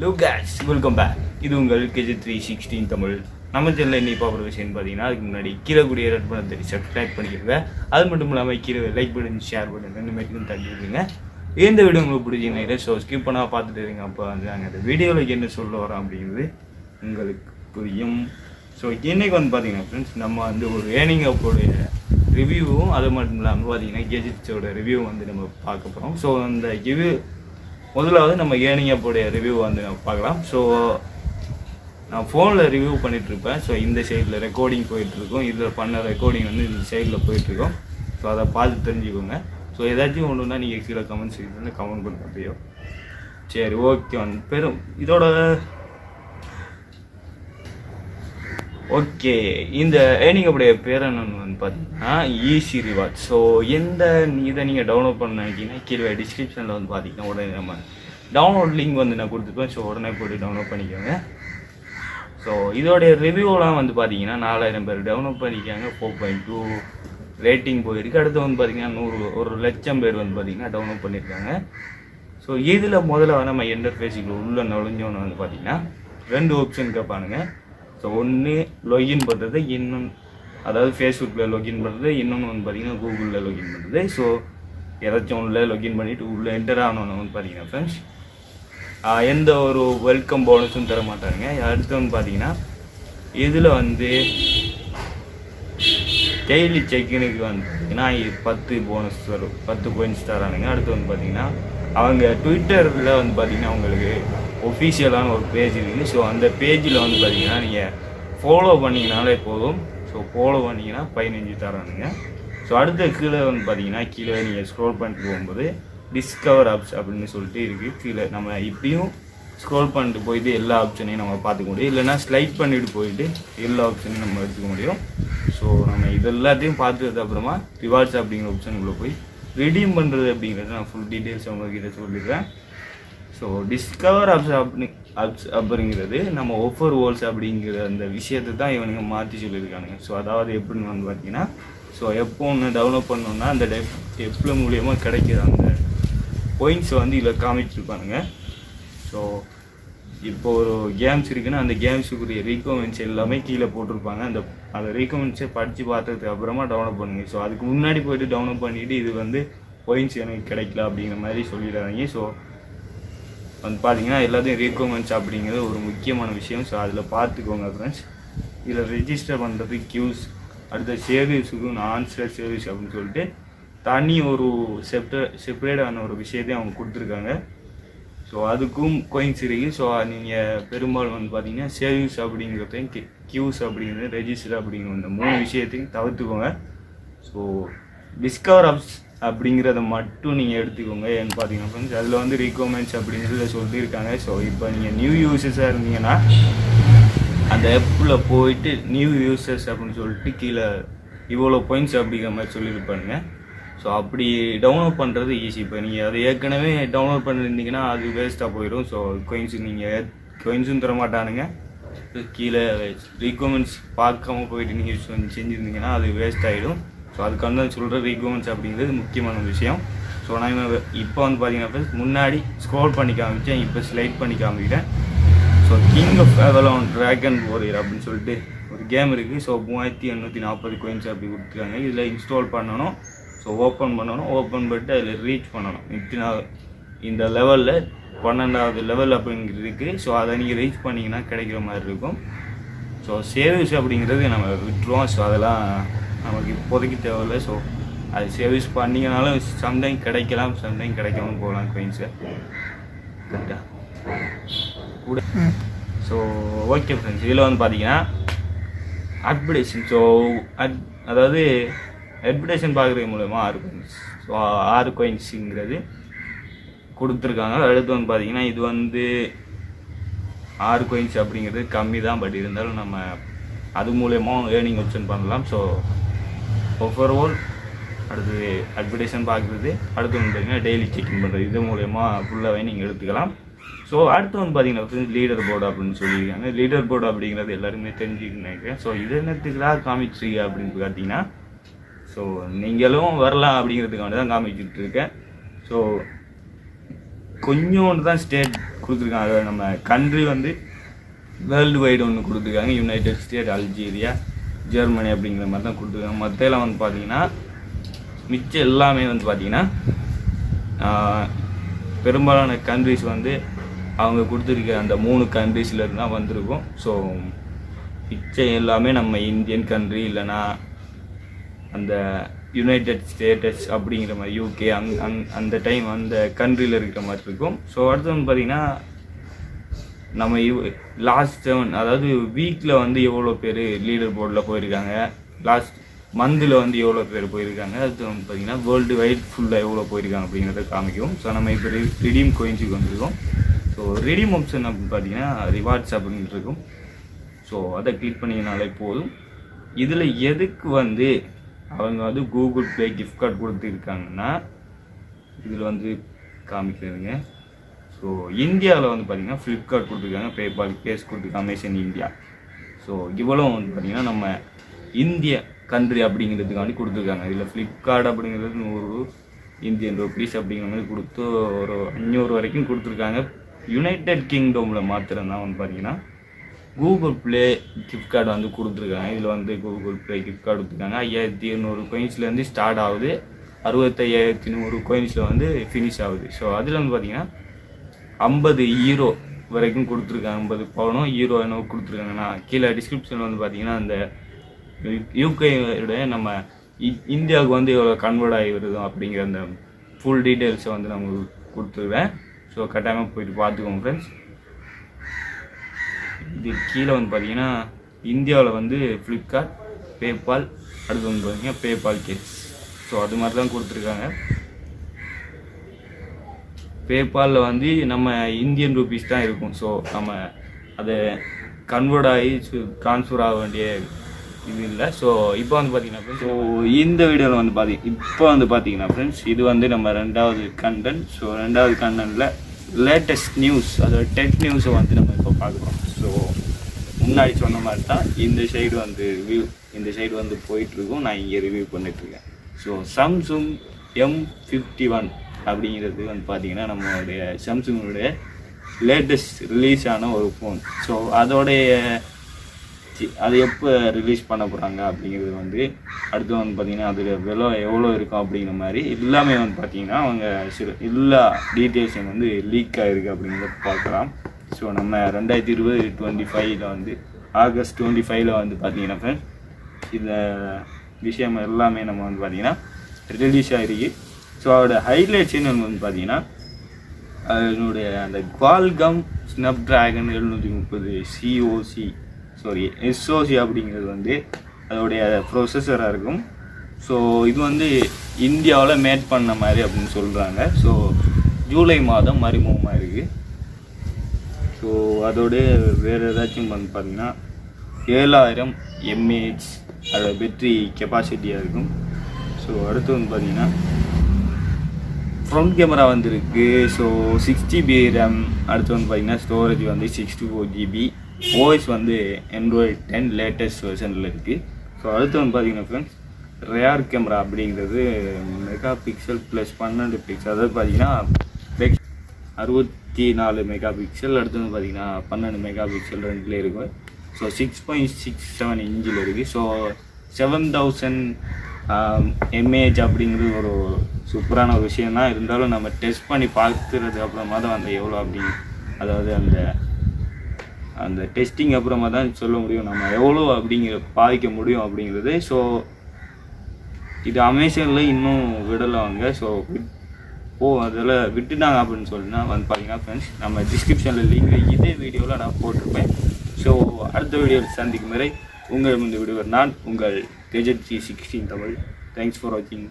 Hello guys, welcome back. இது உங்கள் KG316 Tamil. நம்ம சேனலில் இன்னைக்கு பார்க்குற விஷயம் பார்த்தீங்கன்னா அதுக்கு முன்னாடி கீழே கூடிய ரெட் பட்டன் தட்டி சப்ஸ்கிரைப் பண்ணிக்கிறங்க. அது மட்டும் இல்லாமல் கீழே லைக் பட்டன் ஷேர் பட்டன் ரெண்டு மேட்டும் தட்டி விடுங்க. எந்த வீடியோ உங்களுக்கு பிடிச்சிங்கன்னா ஸோ ஸ்கிப் பண்ணால் பார்த்துட்டு இருங்க. அப்போ வந்து நாங்கள் அந்த வீடியோவில் என்ன சொல்ல வரோம் அப்படிங்கிறது உங்களுக்கு புரியும். ஸோ இன்றைக்கி வந்து பார்த்தீங்கன்னா ஃப்ரெண்ட்ஸ் நம்ம வந்து ஒரு ஏர்னிங் அப்போடைய ரிவ்யூவும் அது மட்டும் இல்லாமல் பார்த்தீங்கன்னா கேஜெட்ஸோட ரிவ்யூ வந்து நம்ம பார்க்க போகிறோம். ஸோ அந்த ரிவ்யூ முதலாவது நம்ம ஏர்னிங் அப்போடைய ரிவ்யூ வந்து நம்ம பார்க்கலாம். ஸோ நான் ஃபோனில் ரிவ்யூ பண்ணிகிட்ருப்பேன். ஸோ இந்த சைடில் ரெக்கார்டிங் போயிட்டுருக்கோம், இதில் பண்ண ரெக்கார்டிங் வந்து இந்த சைடில் போயிட்டுருக்கோம். ஸோ அதை பார்த்து தெரிஞ்சுக்கோங்க. ஸோ ஏதாச்சும் ஒன்றுனா நீங்கள் கீழே கமெண்ட் செக்ஷனில் கமெண்ட் பண்ண முடியும். சரி, ஓகே. வந்து பெரும் இதோட ஓகே இந்த ஏர்னிங் அப்படியே பேர் என்னன்னு வந்து பார்த்தீங்கன்னா ஈஸி ரிவார்ட். ஸோ எந்த இதை நீங்கள் டவுன்லோட் பண்ண நினைக்கிங்கன்னா கீழே டிஸ்கிரிப்ஷனில் வந்து பார்த்தீங்கன்னா உடனே நம்ம டவுன்லோட் லிங்க் வந்து நான் கொடுத்துருப்பேன். ஸோ உடனே போய்ட்டு டவுன்லோட் பண்ணிக்கோங்க. ஸோ இதோடைய ரிவ்யூலாம் வந்து பார்த்தீங்கன்னா 4000 பேர் டவுன்லோட் பண்ணிக்காங்க. 4.2 ரேட்டிங் போயிருக்கு. அடுத்து வந்து பார்த்தீங்கன்னா 1,00,000 பேர் வந்து பார்த்தீங்கன்னா டவுன்லோட் பண்ணியிருக்காங்க. ஸோ இதில் முதல்ல நம்ம இன்டர்ஃபேஸுக்கு உள்ளே நுழைஞ்சோன்னு வந்து பார்த்தீங்கன்னா 2 ஆப்ஷன் கேட்பானுங்க. ஸோ ஒன்று லொகின் பண்ணுறது, இன்னொன்று அதாவது ஃபேஸ்புக்கில் லொகின் பண்ணுறது, இன்னொன்று வந்து பார்த்தீங்கன்னா கூகுளில் லொகின் பண்ணுறது. ஸோ ஏதாச்சும் ஒன்றில் லொகின் பண்ணிவிட்டு உள்ளே என்டர் ஆகணுன்னு வந்து பார்த்தீங்கன்னா ஃப்ரெண்ட்ஸ் எந்த ஒரு வெல்கம் போனஸும் தர மாட்டாங்க. அடுத்து வந்து பார்த்தீங்கன்னா இதில் வந்து டெய்லி செக்கினுக்கு வந்து பார்த்தீங்கன்னா 10 போனஸ் தரும், 10 பாயிண்ட்ஸ் தரானுங்க. அடுத்து வந்து பார்த்தீங்கன்னா அவங்க ட்விட்டரில் வந்து பார்த்தீங்கன்னா அவங்களுக்கு ஒஃபிஷியலான ஒரு பேஜ் இருக்குது. ஸோ அந்த பேஜில் வந்து பார்த்தீங்கன்னா நீங்கள் ஃபாலோ பண்ணிங்கனாலே போதும். ஸோ ஃபாலோ பண்ணிங்கன்னா 15 தரானுங்க. ஸோ அடுத்த கீழே வந்து பார்த்தீங்கன்னா கீழே நீங்கள் ஸ்க்ரோல் பண்ணிட்டு போகும்போது டிஸ்கவர் ஆப்ஸ் அப்படின்னு சொல்லிட்டு இருக்குது. கீழே நம்ம இப்படியும் ஸ்க்ரோல் பண்ணிட்டு போயிட்டு எல்லா ஆப்ஷனையும் நம்ம பார்த்துக்க முடியும், இல்லைனா ஸ்லைட் பண்ணிட்டு போயிட்டு எல்லா ஆப்ஷனையும் நம்ம எடுத்துக்க முடியும். ஸோ நம்ம இது எல்லாத்தையும் பார்த்துட்டு அப்புறமா ரிவார்ட்ஸ் அப்படிங்கிற ஆப்ஷனுக்குள்ளே போய் ரிடீம் பண்ணுறது அப்படிங்கிறது நான் ஃபுல் டீட்டெயில்ஸ் உங்கள்கிட்ட சொல்லிடுறேன். ஸோ டிஸ்கவர் ஆப்ஸ் அப்படிங்கிறது நம்ம ஆஃபர் வால்ஸ் அப்படிங்கிற அந்த விஷயத்தை தான் இவனுங்க மாற்றி சொல்லியிருக்கானுங்க. ஸோ அதாவது எப்படின்னு வந்து பார்த்தீங்கன்னா ஸோ எப்போ ஒன்று டவுன்லோட் பண்ணோன்னா அந்த எப்போ மூலியமாக கிடைக்கிற அந்த பாயிண்ட்ஸை வந்து இதில் காமிச்சிருப்பானுங்க. ஸோ இப்போ ஒரு கேம்ஸ் இருக்குன்னா அந்த கேம்ஸுக்குரிய ரீகமெண்ட்ஸ் எல்லாமே கீழே போட்டிருப்பாங்க. அந்த ரீகமெண்ட்ஸை படித்து பார்த்ததுக்கு அப்புறமா டவுன்லோட் பண்ணுங்க. ஸோ அதுக்கு முன்னாடி போய்ட்டு டவுன்லோட் பண்ணிவிட்டு இது வந்து பாயிண்ட்ஸ் எனக்கு கிடைக்கல அப்படிங்கிற மாதிரி சொல்லிடுறாங்க. ஸோ வந்து பார்த்தீங்கன்னா எல்லாத்தையும் ரீகமெண்ட்ஸ் அப்படிங்கிறது ஒரு முக்கியமான விஷயம். ஸோ அதில் பார்த்துக்கோங்க ஃப்ரெண்ட்ஸ். இதில் ரெஜிஸ்டர் பண்ணுறது கியூஸ், அடுத்த சர்வீஸுக்கும் ஆன்சர் சர்வீஸ் அப்படின்னு சொல்லிட்டு தனி ஒரு செப்பரேட்டான ஒரு விஷயத்தையும் அவங்க கொடுத்துருக்காங்க. ஸோ அதுக்கும் கோயின்ஸ் இருக்குது. ஸோ நீங்கள் பெரும்பாலும் வந்து பார்த்தீங்கன்னா சர்வீஸ் அப்படிங்கிறதையும் கியூஸ் அப்படிங்கிறது ரெஜிஸ்டர் அப்படிங்கிற இந்த 3 விஷயத்தையும் தவிர்த்துக்கோங்க. ஸோ டிஸ்கவர் ஆப்ஸ் அப்படிங்கிறத மட்டும் நீங்கள் எடுத்துக்கோங்க. ஏன்னு பார்த்தீங்கன்னா ஃப்ரெண்ட்ஸ் அதில் வந்து ரீகமெண்ட்ஸ் அப்படிங்கிறத சொல்லியிருக்காங்க. ஸோ இப்போ நீங்கள் நியூ யூசர்ஸாக இருந்தீங்கன்னா அந்த ஆப்பில் போயிட்டு நியூ யூசர்ஸ் அப்படின்னு சொல்லிட்டு கீழே இவ்வளோ பாயிண்ட்ஸ் அப்படிங்கிற மாதிரி சொல்லியிருப்பானுங்க. ஸோ அப்படி டவுன்லோட் பண்ணுறது ஈஸி. இப்போ நீங்கள் அதை ஏற்கனவே டவுன்லோட் பண்ணியிருந்தீங்கன்னா அது வேஸ்ட்டாக போயிடும். ஸோ கொயின்ஸும் தர மாட்டானுங்க. கீழே ரீகமெண்ட்ஸ் பார்க்காம போயிட்டு நீங்கள் செஞ்சுருந்தீங்கன்னா அது வேஸ்ட் ஆகிடும். ஸோ அதுக்கான சொல்கிற ரீகமெண்ட்ஸ் அப்படிங்கிறது முக்கியமான விஷயம். ஸோ நான் இப்போ வந்து பார்த்தீங்கன்னா முன்னாடி ஸ்க்ரோல் பண்ணி காமிச்சேன், இப்போ ஸ்லைட் பண்ணி காமிக்கிறேன். So king of Avalon dragon warrior அப்படின்னு சொல்லிட்டு ஒரு கேம் இருக்குது. ஸோ 3840 கோயின்ஸ் அப்படி கொடுத்துருக்காங்க. இதில் இன்ஸ்டால் பண்ணணும். ஸோ ஓப்பன் பண்ணணும். ஓப்பன் பண்ணிட்டு அதில் ரீச் பண்ணணும். இந்த லெவலில் 12வது லெவல் அப்படிங்கிறது இருக்குது. ஸோ அதை நீங்கள் ரீச் பண்ணிங்கன்னா கிடைக்கிற மாதிரி இருக்கும். ஸோ சேவிங்ஸ் அப்படிங்கிறது நம்ம விட்டுருவோம். ஸோ அதெல்லாம் நமக்கு இப்போதைக்கு தேவையில்லை. ஸோ அது சேவிங்ஸ் பண்ணிங்கனாலும் சம்டைம் கிடைக்கலாம், சம்டைம் கிடைக்காம போகலாம் கோயின்ஸை கரெக்டாக கூட. ஸோ ஓகே ஃப்ரெண்ட்ஸ், இதில் வந்து பார்த்தீங்கன்னா அட்வர்டைஸிங். ஸோ அதாவது அட்வர்டைஸன் பார்க்குறது மூலமா 6 கோயின்ஸ். ஸோ 6 கோயின்ஸுங்கிறது கொடுத்துருக்காங்க. அடுத்து வந்து பார்த்தீங்கன்னா இது வந்து 6 கோயின்ஸ் அப்படிங்கிறது கம்மி தான், பட் இருந்தாலும் நம்ம அது மூலயமா ஏர்னிங் ஆப்ஷன் பண்ணலாம். ஸோ ஓவர்ஆல் அடுத்து அட்வர்டைஸன் பார்க்குறது, அடுத்து வந்து பார்த்தீங்கன்னா டெய்லி செக்கிங் பண்ணுறது, இது மூலயமா ஃபுல்லாகவே நீங்கள் எடுத்துக்கலாம். ஸோ அடுத்து வந்து பார்த்தீங்கன்னா லீடர் போர்டு அப்படின்னு சொல்லியிருக்காங்க. லீடர் போர்டு அப்படிங்கிறது எல்லாருமே தெரிஞ்சுக்கணும்னு நினைக்கிறேன். ஸோ இது என்னத்துக்குலாம் காமிச்சிருக்கு அப்படின்னு பார்த்தீங்கன்னா ஸோ நீங்களும் வரலாம் அப்படிங்கிறதுக்காண்டி தான் காமிச்சிட்டு இருக்கேன். ஸோ கொஞ்சோண்டு தான் ஸ்டேட் கொடுத்துருக்காங்க. அதாவது நம்ம கண்ட்ரி வந்து வேர்ல்டு வைடு ஒன்று கொடுத்துருக்காங்க. யுனைடெட் ஸ்டேட், அல்ஜீரியா, ஜெர்மனி அப்படிங்கிற மாதிரி தான் கொடுத்துருக்காங்க. மற்றெல்லாம் வந்து பார்த்திங்கன்னா மிச்சம் எல்லாமே வந்து பார்த்திங்கன்னா பெரும்பாலான கண்ட்ரிஸ் வந்து அவங்க கொடுத்துருக்க அந்த 3 கண்ட்ரீஸில் இருந்தால் வந்திருக்கும். ஸோ மிச்சம் எல்லாமே நம்ம இந்தியன் கண்ட்ரி இல்லைனா அந்த யுனைடெட் ஸ்டேட்டஸ் அப்படிங்கிற மாதிரி யூகே அந்த டைம் அந்த கண்ட்ரியில் இருக்கிற மாதிரி இருக்கும். ஸோ அடுத்து வந்து பார்த்திங்கன்னா நம்ம லாஸ்ட் 7 அதாவது வீக்கில் வந்து எவ்வளோ பேர் லீடர் போர்டில் போயிருக்காங்க, லாஸ்ட் மந்தில் வந்து எவ்வளோ பேர் போயிருக்காங்க, அது வந்து பார்த்திங்கன்னா வேர்ல்டு வைட் ஃபுல்லாக எவ்வளோ போயிருக்காங்க அப்படிங்கிறத காமிக்கும். ஸோ நம்ம இப்போ ரிடீம் கோயின்ஸுக்கு வந்துருக்கோம். ஸோ ரிடீம் ஆப்ஷன் அப்படின்னு பார்த்தீங்கன்னா ரிவார்ட்ஸ் அப்படின்னு இருக்கும். ஸோ அதை கிளிக் பண்ணிங்கனாலே போதும். இதில் எதுக்கு வந்து அவங்க வந்து கூகுள் ப்ளே கிஃப்ட் கார்டு கொடுத்துருக்காங்கன்னா இதில் வந்து காமிக்கிறதுங்க. ஸோ இந்தியாவில் வந்து பார்த்திங்கன்னா ஃப்ளிப்கார்ட் கொடுத்துருக்காங்க, பேபால், கேஸ் கொடுத்துருக்காங்க, அமேசான் இந்தியா. ஸோ இவ்வளோ வந்து பார்த்திங்கன்னா நம்ம இந்திய கண்ட்ரி அப்படிங்கிறதுக்காண்டி கொடுத்துருக்காங்க. இதில் ஃப்ளிப்கார்ட் அப்படிங்கிறது 100 இந்தியன் ருபீஸ் அப்படிங்கிற மாதிரி கொடுத்து ஒரு 500 வரைக்கும் கொடுத்துருக்காங்க. யுனைடெட் கிங்டமில் மாத்திரம்தான் வந்து பார்த்திங்கன்னா கூகுள் ப்ளே கிஃப்ட் கார்டு வந்து கொடுத்துருக்காங்க. இதில் வந்து கூகுள் ப்ளே கிஃப்ட் கார்டு கொடுத்துருக்காங்க. 5200 கோயின்ஸ்லேருந்து ஸ்டார்ட் ஆகுது, 65100 கோயின்ஸில் வந்து ஃபினிஷ் ஆகுது. ஸோ அதில் வந்து பார்த்திங்கன்னா 50 ஈரோ வரைக்கும் கொடுத்துருக்காங்க. 50 பவுனோ ஈரோ என்னவோ கொடுத்துருக்காங்கன்னா கீழே டிஸ்கிரிப்ஷனில் வந்து பார்த்திங்கன்னா அந்த யூகேயோடைய நம்ம இந்தியாவுக்கு வந்து எவ்வளோ கன்வெர்ட் ஆகி வருதோ அப்படிங்கிற அந்த ஃபுல் டீட்டெயில்ஸை வந்து நம்ம கொடுத்துருவேன். ஸோ கட்டாயமாக போயிட்டு பார்த்துக்கோங்க ஃப்ரெண்ட்ஸ். இது கீழே வந்து பார்த்தீங்கன்னா இந்தியாவில் வந்து ஃப்ளிப்கார்ட், பேபால், அடுத்து வந்து பார்த்தீங்கன்னா பேபால் கேஸ். ஸோ அது மாதிரி தான் கொடுத்துருக்காங்க. பேபாலில் வந்து நம்ம இந்தியன் ருபீஸ் தான் இருக்கும். ஸோ நம்ம அதை கன்வெர்ட் ஆகி ட்ரான்ஸ்ஃபர் ஆக வேண்டிய இது இல்லை. ஸோ இப்போ வந்து பார்த்தீங்கன்னா ஃப்ரெண்ட்ஸ், ஸோ இந்த வீடியோவில் வந்து இப்போ வந்து பார்த்தீங்கன்னா ஃப்ரெண்ட்ஸ், இது வந்து நம்ம 2வது கண்டென்ட். ஸோ 2வது கண்டென்ட்டில் லேட்டஸ்ட் நியூஸ், அதோட டெக் நியூஸை வந்து நம்ம இப்போ பார்க்குறோம். ஸோ முன்னாடி சொன்ன மாதிரி தான் இந்த சைடு வந்து ரிவ்யூ, இந்த சைடு வந்து போயிட்டுருக்கும், நான் இங்கே ரிவ்யூ பண்ணிட்டுருக்கேன். ஸோ சாம்சங் M51 அப்படிங்கிறது வந்து பார்த்திங்கன்னா நம்மளுடைய சாம்சங்குடைய லேட்டஸ்ட் ரிலீஸ் ஆன ஒரு ஃபோன். ஸோ அதோடைய அது எப்போ ரிலீஸ் பண்ண போகிறாங்க அப்படிங்கிறது வந்து அடுத்து வந்து பார்த்திங்கன்னா அதில் விலை எவ்வளோ இருக்கும் அப்படிங்கிற மாதிரி எல்லாமே வந்து பார்த்திங்கன்னா அவங்க எல்லா டீட்டெயில்ஸும் வந்து லீக் ஆகிருக்கு அப்படிங்கிறத பார்க்கலாம். ஸோ நம்ம 2025 வந்து ஆகஸ்ட் 25 வந்து பார்த்திங்கன்னா ஃப்ரெண்ட்ஸ் இந்த விஷயம் எல்லாமே நம்ம வந்து பார்த்திங்கன்னா ரிலீஸ் ஆகிருக்கு. ஸோ அதோட ஹைலைட்ஸ் என்னென்னு வந்து பார்த்திங்கன்னா அதனுடைய அந்த Qualcomm Snapdragon 730 SoC அப்படிங்கிறது வந்து அதோடைய ப்ரொசஸராக இருக்கும். ஸோ இது வந்து இந்தியாவில் மேட் பண்ண மாதிரி அப்படின்னு சொல்கிறாங்க. ஸோ ஜூலை மாதம் அறிமுகமாக இருக்குது. ஸோ அதோட வேறு ஏதாச்சும் வந்து பார்த்திங்கன்னா 7000 mAh அதோட பேட்ரி கெப்பாசிட்டியாக இருக்கும். ஸோ அடுத்து வந்து பார்த்திங்கன்னா ஃப்ரண்ட் கேமரா வந்துருக்கு. So 6GB RAM. அடுத்து வந்து பார்த்திங்கன்னா ஸ்டோரேஜ் வந்து 64GB. ஓஎஸ் வந்து Android 10 லேட்டஸ்ட் வெர்ஷனில் இருக்குது. ஸோ அடுத்து வந்து பார்த்திங்கன்னா ஃப்ரெண்ட்ஸ் ரேர் கேமரா அப்படிங்கிறது மெகா பிக்சல் ப்ளஸ் 12 பிக்சல், அதாவது பார்த்திங்கன்னா 64 மெகா பிக்சல். அடுத்து வந்து பார்த்திங்கன்னா 12 மெகா பிக்சல் ரெண்டுலேயே இருக்கும். ஸோ 6.67 இன்ச்சில் இருக்குது. ஸோ 7000 mAh அப்படிங்கிறது ஒரு சூப்பரான ஒரு விஷயம் தான். இருந்தாலும் நம்ம டெஸ்ட் பண்ணி பார்த்துறதுக்கு அப்புறமா தான் அந்த எவ்வளோ அப்படி, அதாவது அந்த டெஸ்டிங் அப்புறமா தான் சொல்ல முடியும் நம்ம எவ்வளோ அப்படிங்கிற பாதிக்க முடியும் அப்படிங்கிறது. ஸோ இது அமேசானில் இன்னும் விடலாங்க. ஸோ அதில் விட்டுட்டாங்க அப்படின்னு சொல்லினா வந்து பார்த்தீங்கன்னா ஃப்ரெண்ட்ஸ் நம்ம டிஸ்கிரிப்ஷனில் லிங்க் இதே வீடியோவில் நான் போட்டிருப்பேன். ஸோ அடுத்த வீடியோவில் சந்திக்கும் வரை உங்கள் இந்த வீடியோ நான் உங்கள் KZ316 தமிழ். தேங்க்ஸ் ஃபார் வாட்சிங்.